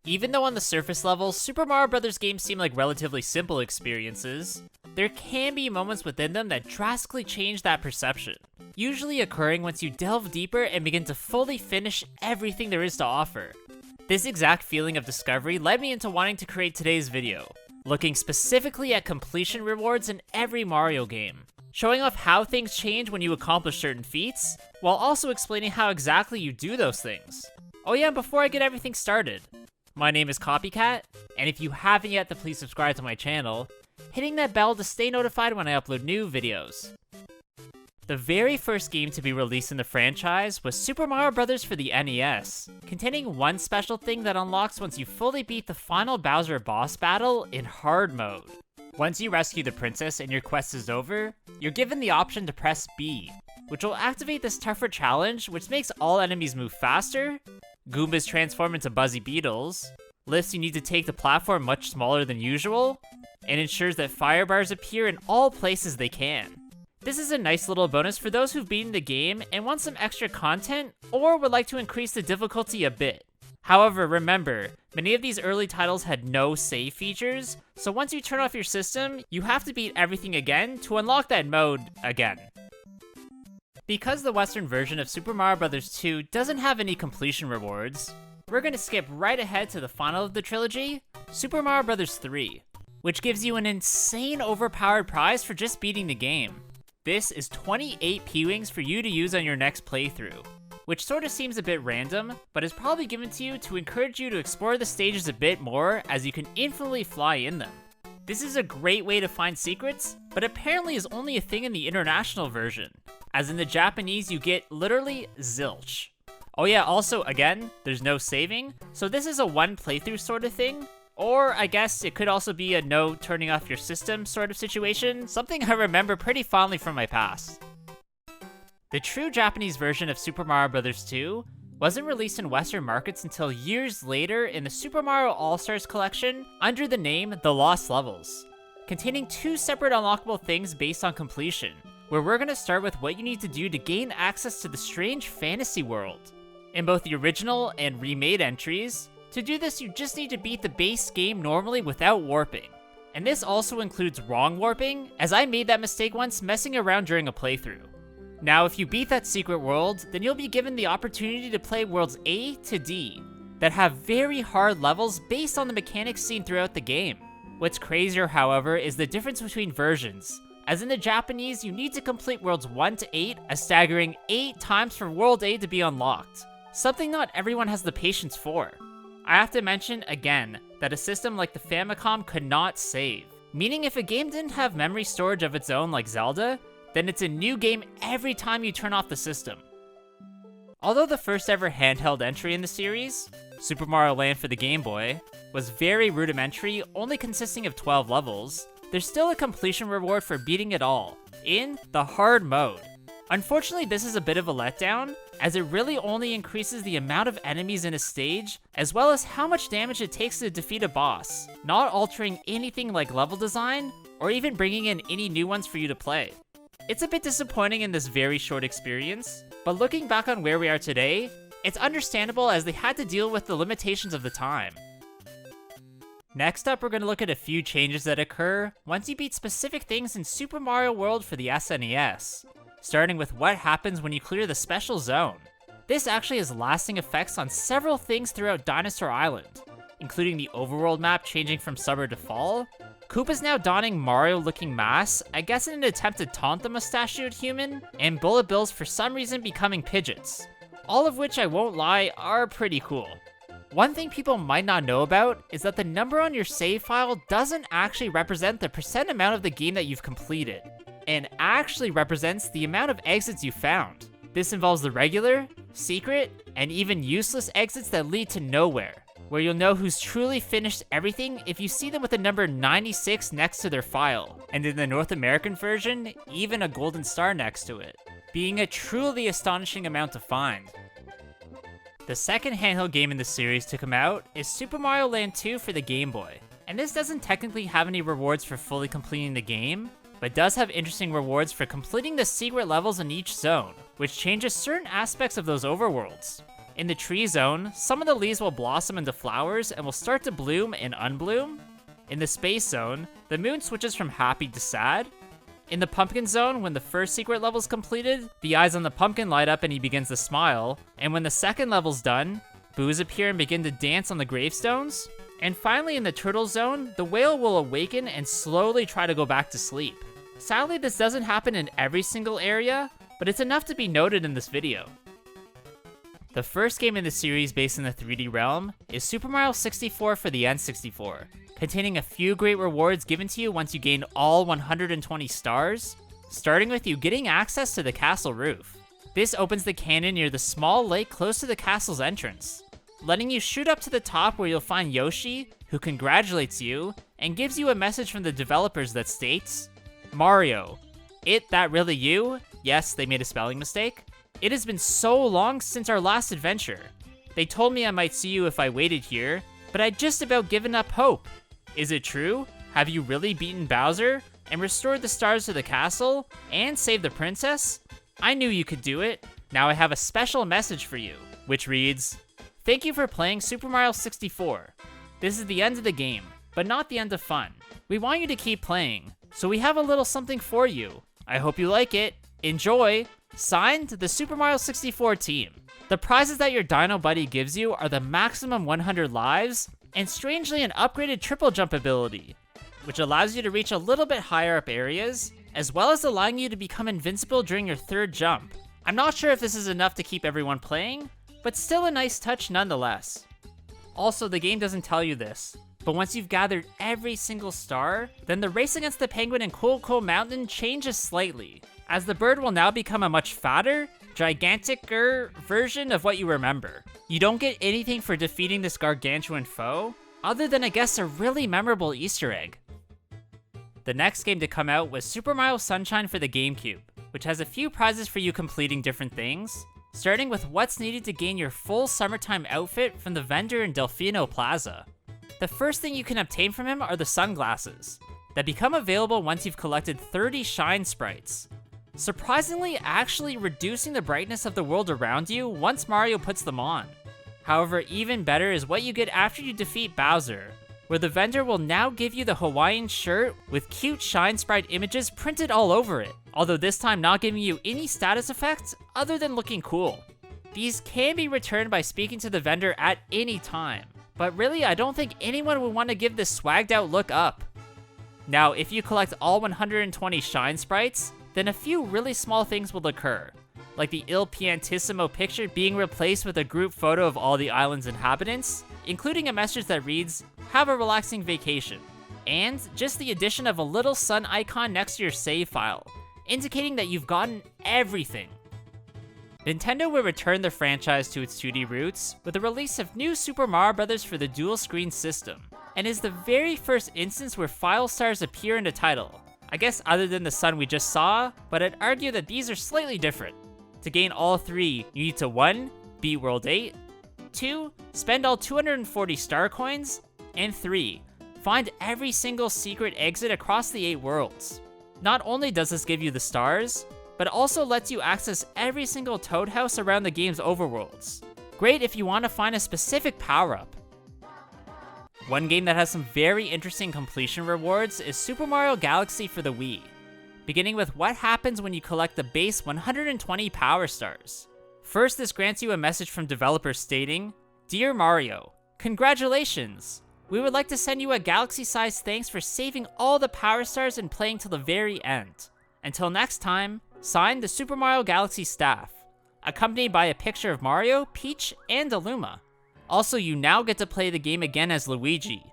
Even though on the surface level, Super Mario Bros. Games seem like relatively simple experiences, there can be moments within them that drastically change that perception, usually occurring once you delve deeper and begin to fully finish everything there is to offer. This exact feeling of discovery led me into wanting to create today's video, looking specifically at completion rewards in every Mario game, showing off how things change when you accomplish certain feats, while also explaining how exactly you do those things. Oh yeah, and before I get everything started, my name is Copycat, and if you haven't yet, then please subscribe to my channel, hitting that bell to stay notified when I upload new videos. The very first game to be released in the franchise was Super Mario Bros. For the NES, containing one special thing that unlocks once you fully beat the final Bowser boss battle in hard mode. Once you rescue the princess and your quest is over, you're given the option to press B, which will activate this tougher challenge which makes all enemies move faster, Goombas transform into buzzy beetles, lifts you need to take the platform much smaller than usual, and ensures that fire bars appear in all places they can. This is a nice little bonus for those who've beaten the game and want some extra content or would like to increase the difficulty a bit. However, remember, many of these early titles had no save features, so once you turn off your system, you have to beat everything again to unlock that mode again. Because the Western version of Super Mario Bros. 2 doesn't have any completion rewards, we're going to skip right ahead to the final of the trilogy, Super Mario Bros. 3, which gives you an insane overpowered prize for just beating the game. This is 28 P-Wings for you to use on your next playthrough, which sort of seems a bit random, but is probably given to you to encourage you to explore the stages a bit more as you can infinitely fly in them. This is a great way to find secrets, but apparently is only a thing in the international version, as in the Japanese you get literally zilch. Oh yeah, also again, there's no saving, so this is a one playthrough sort of thing. Or I guess it could also be a no turning off your system sort of situation, something I remember pretty fondly from my past. The true Japanese version of Super Mario Bros. 2 wasn't released in Western markets until years later in the Super Mario All-Stars collection under the name The Lost Levels, containing two separate unlockable things based on completion, where we're going to start with what you need to do to gain access to the strange fantasy world. In both the original and remade entries, to do this, you just need to beat the base game normally without warping. And this also includes wrong warping, as I made that mistake once messing around during a playthrough. Now, if you beat that secret world, then you'll be given the opportunity to play worlds A to D, that have very hard levels based on the mechanics seen throughout the game. What's crazier, however, is the difference between versions, as in the Japanese, you need to complete worlds 1 to 8 a staggering 8 times for world A to be unlocked, something not everyone has the patience for. I have to mention, again, that a system like the Famicom could not save, meaning if a game didn't have memory storage of its own like Zelda, then it's a new game every time you turn off the system. Although the first ever handheld entry in the series, Super Mario Land for the Game Boy, was very rudimentary, only consisting of 12 levels, there's still a completion reward for beating it all, in the hard mode. Unfortunately, this is a bit of a letdown, as it really only increases the amount of enemies in a stage, as well as how much damage it takes to defeat a boss, not altering anything like level design, or even bringing in any new ones for you to play. It's a bit disappointing in this very short experience, but looking back on where we are today, it's understandable as they had to deal with the limitations of the time. Next up, we're going to look at a few changes that occur once you beat specific things in Super Mario World for the SNES. Starting with what happens when you clear the special zone. This actually has lasting effects on several things throughout Dinosaur Island, including the overworld map changing from summer to fall, Koopa's now donning Mario-looking masks, I guess in an attempt to taunt the mustachioed human, and Bullet Bills for some reason becoming Pidgeots, all of which I won't lie are pretty cool. One thing people might not know about is that the number on your save file doesn't actually represent the percent amount of the game that you've completed, and actually represents the amount of exits you found. This involves the regular, secret, and even useless exits that lead to nowhere, where you'll know who's truly finished everything if you see them with the number 96 next to their file, and in the North American version, even a golden star next to it, being a truly astonishing amount to find. The second handheld game in the series to come out is Super Mario Land 2 for the Game Boy, and this doesn't technically have any rewards for fully completing the game, but does have interesting rewards for completing the secret levels in each zone, which changes certain aspects of those overworlds. In the tree zone, some of the leaves will blossom into flowers and will start to bloom and unbloom. In the space zone, the moon switches from happy to sad. In the pumpkin zone, when the first secret level is completed, the eyes on the pumpkin light up and he begins to smile. And when the second level's done, boos appear and begin to dance on the gravestones. And finally, in the turtle zone, the whale will awaken and slowly try to go back to sleep. Sadly, this doesn't happen in every single area, but it's enough to be noted in this video. The first game in the series based in the 3D realm is Super Mario 64 for the N64, containing a few great rewards given to you once you gain all 120 stars, starting with you getting access to the castle roof. This opens the cannon near the small lake close to the castle's entrance, letting you shoot up to the top where you'll find Yoshi, who congratulates you and gives you a message from the developers that states, "Mario, that really you? Yes, they made a spelling mistake. It has been so long since our last adventure. They told me I might see you if I waited here, but I'd just about given up hope. Is it true? Have you really beaten Bowser and restored the stars to the castle and saved the princess? I knew you could do it. Now I have a special message for you," which reads, "Thank you for playing Super Mario 64. This is the end of the game, but not the end of fun. We want you to keep playing, so we have a little something for you. I hope you like it. Enjoy. Signed, the Super Mario 64 team." The prizes that your Dino Buddy gives you are the maximum 100 lives, and strangely an upgraded triple jump ability, which allows you to reach a little bit higher up areas, as well as allowing you to become invincible during your third jump. I'm not sure if this is enough to keep everyone playing, but still a nice touch nonetheless. Also, the game doesn't tell you this, but once you've gathered every single star, then the race against the penguin in Cool Cool Mountain changes slightly, as the bird will now become a much fatter, gigantic-er version of what you remember. You don't get anything for defeating this gargantuan foe, other than I guess a really memorable Easter egg. The next game to come out was Super Mario Sunshine for the GameCube, which has a few prizes for you completing different things, starting with what's needed to gain your full summertime outfit from the vendor in Delfino Plaza. The first thing you can obtain from him are the sunglasses, that become available once you've collected 30 shine sprites, surprisingly actually reducing the brightness of the world around you once Mario puts them on. However, even better is what you get after you defeat Bowser, where the vendor will now give you the Hawaiian shirt with cute shine sprite images printed all over it, although this time not giving you any status effects other than looking cool. These can be returned by speaking to the vendor at any time, but really I don't think anyone would want to give this swagged out look up. Now, if you collect all 120 shine sprites, then a few really small things will occur, like the Il Piantissimo picture being replaced with a group photo of all the island's inhabitants, including a message that reads, "Have a relaxing vacation," and just the addition of a little sun icon next to your save file, indicating that you've gotten everything. Nintendo will return the franchise to its 2D roots with the release of New Super Mario Bros. For the dual screen system, and is the very first instance where file stars appear in the title. I guess other than the sun we just saw, but I'd argue that these are slightly different. To gain all three, you need to 1. Beat World 8, 2. Spend all 240 star coins, and 3. Find every single secret exit across the 8 worlds. Not only does this give you the stars, but also lets you access every single Toad house around the game's overworlds. Great if you want to find a specific power-up. One game that has some very interesting completion rewards is Super Mario Galaxy for the Wii, beginning with what happens when you collect the base 120 Power Stars. First, this grants you a message from developers stating, "Dear Mario, congratulations! We would like to send you a galaxy-sized thanks for saving all the Power Stars and playing till the very end. Until next time, signed the Super Mario Galaxy staff," accompanied by a picture of Mario, Peach, and Aluma. Also, you now get to play the game again as Luigi,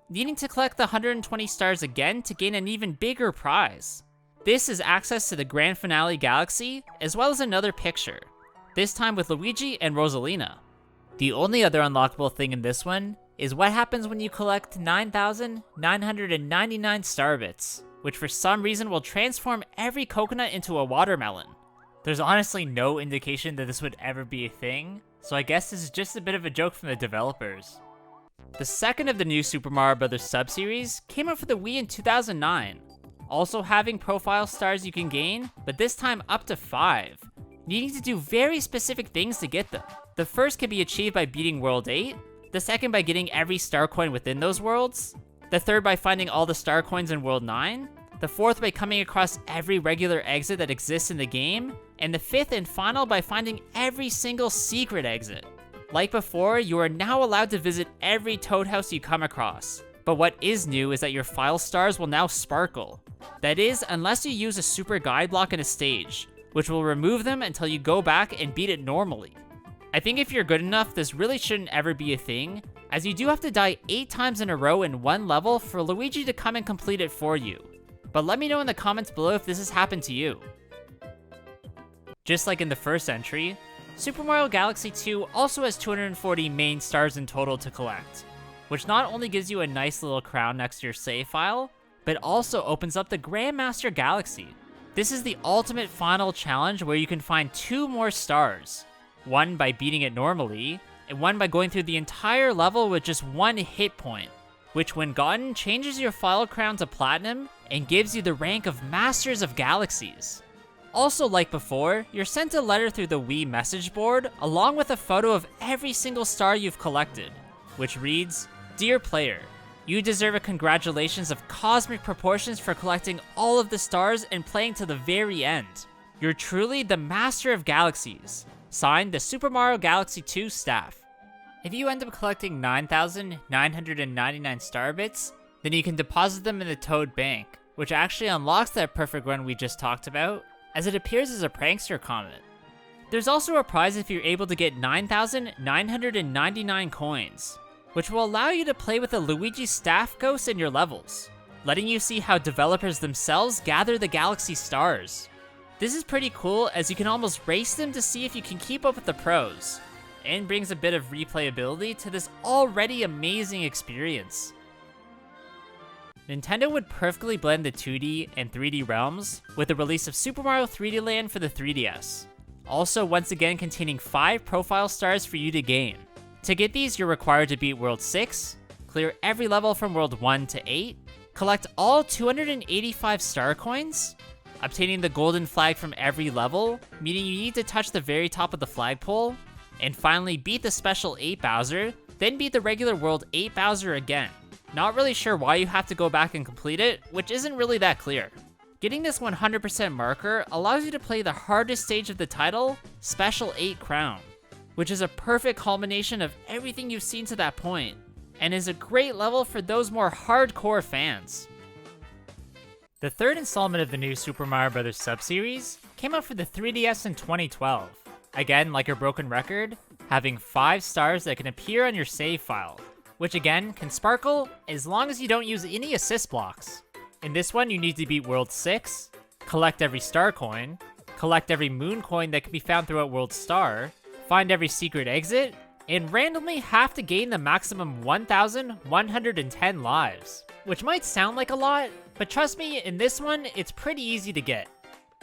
needing to collect the 120 stars again to gain an even bigger prize. This is access to the Grand Finale Galaxy, as well as another picture, this time with Luigi and Rosalina. The only other unlockable thing in this one is what happens when you collect 9,999 star bits, which for some reason will transform every coconut into a watermelon. There's honestly no indication that this would ever be a thing, so I guess this is just a bit of a joke from the developers. The second of the new Super Mario Bros. Sub-series came out for the Wii in 2009, also having profile stars you can gain, but this time up to 5, needing to do very specific things to get them. The first can be achieved by beating World 8, the second by getting every star coin within those worlds, the third by finding all the star coins in World 9, the fourth by coming across every regular exit that exists in the game, and the fifth and final by finding every single secret exit. Like before, you are now allowed to visit every Toad house you come across, but what is new is that your file stars will now sparkle. That is, unless you use a super guide block in a stage, which will remove them until you go back and beat it normally. I think if you're good enough, this really shouldn't ever be a thing, as you do have to die 8 times in a row in one level for Luigi to come and complete it for you. But let me know in the comments below if this has happened to you. Just like in the first entry, Super Mario Galaxy 2 also has 240 main stars in total to collect, which not only gives you a nice little crown next to your save file, but also opens up the Grandmaster Galaxy. This is the ultimate final challenge where you can find 2 more stars, one by beating it normally, and one by going through the entire level with just 1 hit point, which when gotten changes your file crown to platinum and gives you the rank of Masters of Galaxies. Also, like before, you're sent a letter through the Wii message board along with a photo of every single star you've collected, which reads, "Dear player, you deserve a congratulations of cosmic proportions for collecting all of the stars and playing to the very end. You're truly the Master of Galaxies. Signed, the Super Mario Galaxy 2 staff." If you end up collecting 9,999 star bits, then you can deposit them in the Toad Bank, which actually unlocks that perfect run we just talked about, as it appears as a prankster comment. There's also a prize if you're able to get 9,999 coins, which will allow you to play with the Luigi staff ghost in your levels, letting you see how developers themselves gather the galaxy stars. This is pretty cool, as you can almost race them to see if you can keep up with the pros, and brings a bit of replayability to this already amazing experience. Nintendo would perfectly blend the 2D and 3D realms with the release of Super Mario 3D Land for the 3DS, also once again containing 5 profile stars for you to gain. To get these, you're required to beat World 6, clear every level from World 1 to 8, collect all 285 star coins, obtaining the golden flag from every level, meaning you need to touch the very top of the flagpole, and finally beat the special 8 Bowser, then beat the regular World 8 Bowser again. Not really sure why you have to go back and complete it, which isn't really that clear. Getting this 100% marker allows you to play the hardest stage of the title, Special 8 Crown, which is a perfect culmination of everything you've seen to that point, and is a great level for those more hardcore fans. The third installment of the new Super Mario Bros. Sub-series came out for the 3DS in 2012. Again, like your broken record, having 5 stars that can appear on your save file, which again can sparkle as long as you don't use any assist blocks. In this one, you need to beat World 6, collect every star coin, collect every moon coin that can be found throughout World Star, find every secret exit, and randomly have to gain the maximum 1,110 lives. Which might sound like a lot, but trust me, in this one, it's pretty easy to get.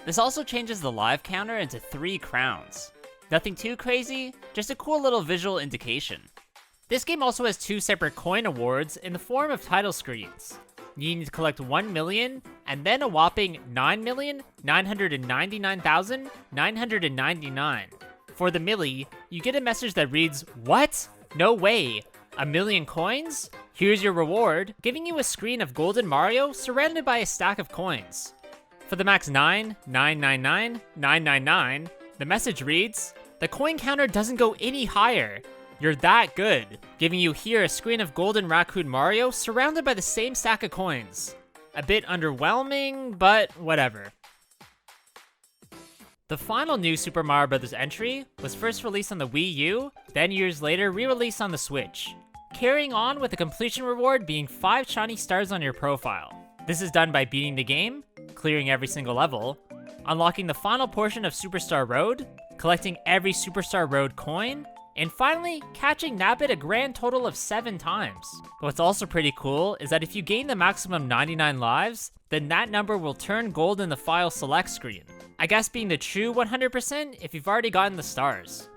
This also changes the live counter into 3 crowns. Nothing too crazy, just a cool little visual indication. This game also has 2 separate coin awards in the form of title screens. You need to collect 1 million, and then a whopping 9,999,999. For the milli, you get a message that reads, "What? No way! A million coins? Here's your reward," giving you a screen of Golden Mario surrounded by a stack of coins. For the max 9,999,999, the message reads, "The coin counter doesn't go any higher. You're that good," giving you here a screen of Golden Raccoon Mario surrounded by the same stack of coins. A bit underwhelming, but whatever. The final new Super Mario Bros. Entry was first released on the Wii U, then years later re-released on the Switch, carrying on with the completion reward being 5 shiny stars on your profile. This is done by beating the game, clearing every single level, unlocking the final portion of Superstar Road, collecting every Superstar Road coin, and finally, catching Nabbit a grand total of 7 times. But what's also pretty cool is that if you gain the maximum 99 lives, then that number will turn gold in the file select screen. I guess being the true 100% if you've already gotten the stars.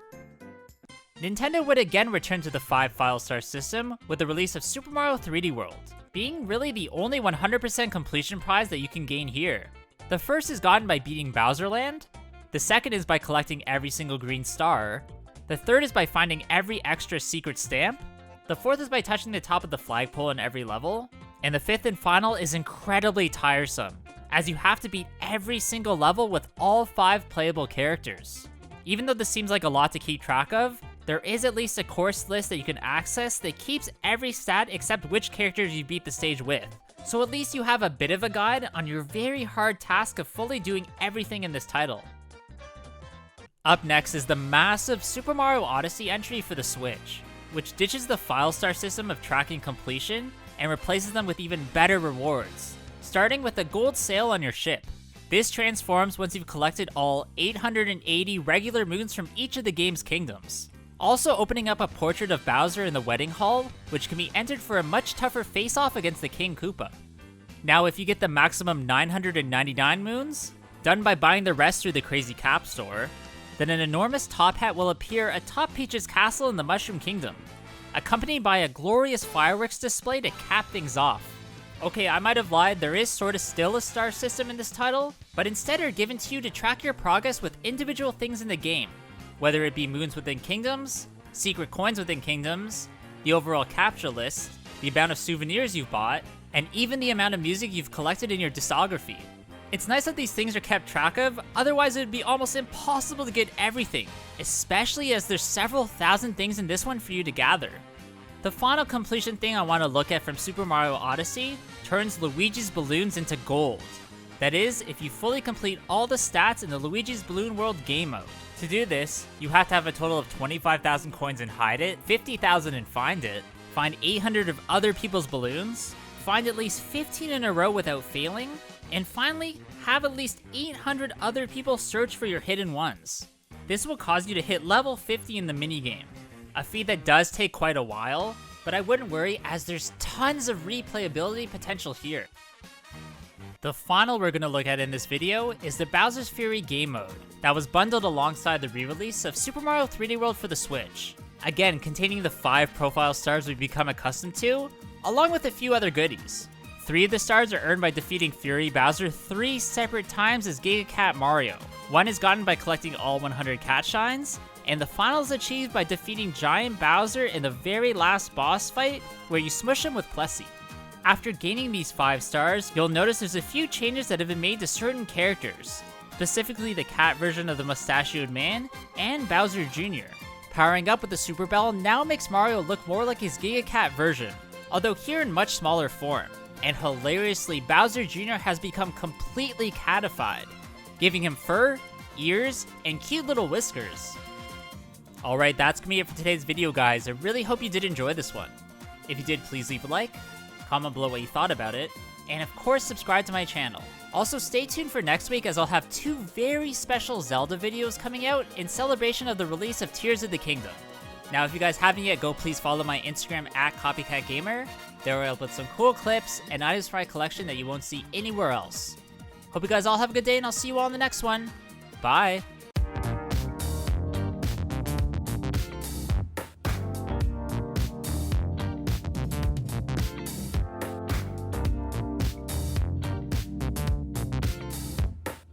Nintendo would again return to the 5 file star system with the release of Super Mario 3D World, being really the only 100% completion prize that you can gain here. The first is gotten by beating Bowser Land, the second is by collecting every single green star, The third is by finding every extra secret stamp. The fourth is by touching the top of the flagpole in every level. And the fifth and final is incredibly tiresome, as you have to beat every single level with all 5 playable characters. Even though this seems like a lot to keep track of, there is at least a course list that you can access that keeps every stat except which characters you beat the stage with. So at least you have a bit of a guide on your very hard task of fully doing everything in this title. Up next is the massive Super Mario Odyssey entry for the Switch, which ditches the file star system of tracking completion and replaces them with even better rewards, starting with a gold sail on your ship. This transforms once you've collected all 880 regular moons from each of the game's kingdoms, also opening up a portrait of Bowser in the wedding hall, which can be entered for a much tougher face-off against the King Koopa. Now if you get the maximum 999 moons, done by buying the rest through the Crazy Cap store, then an enormous top hat will appear atop Peach's castle in the Mushroom Kingdom, accompanied by a glorious fireworks display to cap things off. Okay, I might have lied, there is sorta still a star system in this title, but instead are given to you to track your progress with individual things in the game, whether it be moons within kingdoms, secret coins within kingdoms, the overall capture list, the amount of souvenirs you've bought, and even the amount of music you've collected in your discography. It's nice that these things are kept track of, otherwise it would be almost impossible to get everything, especially as there's several thousand things in this one for you to gather. The final completion thing I want to look at from Super Mario Odyssey turns Luigi's balloons into gold. That is, if you fully complete all the stats in the Luigi's Balloon World game mode. To do this, you have to have a total of 25,000 coins and hide it, 50,000 and find it, find 800 of other people's balloons, find at least 15 in a row without failing, and finally, have at least 800 other people search for your hidden ones. This will cause you to hit level 50 in the minigame, a feat that does take quite a while, but I wouldn't worry as there's tons of replayability potential here. The final we're going to look at in this video is the Bowser's Fury game mode that was bundled alongside the re-release of Super Mario 3D World for the Switch, again containing the 5 profile stars we've become accustomed to, along with a few other goodies. 3 of the stars are earned by defeating Fury Bowser 3 separate times as Giga Cat Mario. 1 is gotten by collecting all 100 cat shines, and the final is achieved by defeating Giant Bowser in the very last boss fight where you smush him with Plessy. After gaining these 5 stars, you'll notice there's a few changes that have been made to certain characters, specifically the cat version of the mustachioed man and Bowser Jr. Powering up with the Super Bell now makes Mario look more like his Giga Cat version, although here in much smaller form. And hilariously, Bowser Jr. has become completely catified, giving him fur, ears, and cute little whiskers. Alright, that's gonna be it for today's video, guys. I really hope you did enjoy this one. If you did, please leave a like, comment below what you thought about it, and of course subscribe to my channel. Also stay tuned for next week as I'll have 2 very special Zelda videos coming out in celebration of the release of Tears of the Kingdom. Now if you guys haven't yet, go please follow my Instagram at CopyCatGamer. There I'll put some cool clips and items for my collection that you won't see anywhere else. Hope you guys all have a good day and I'll see you all in the next one. Bye!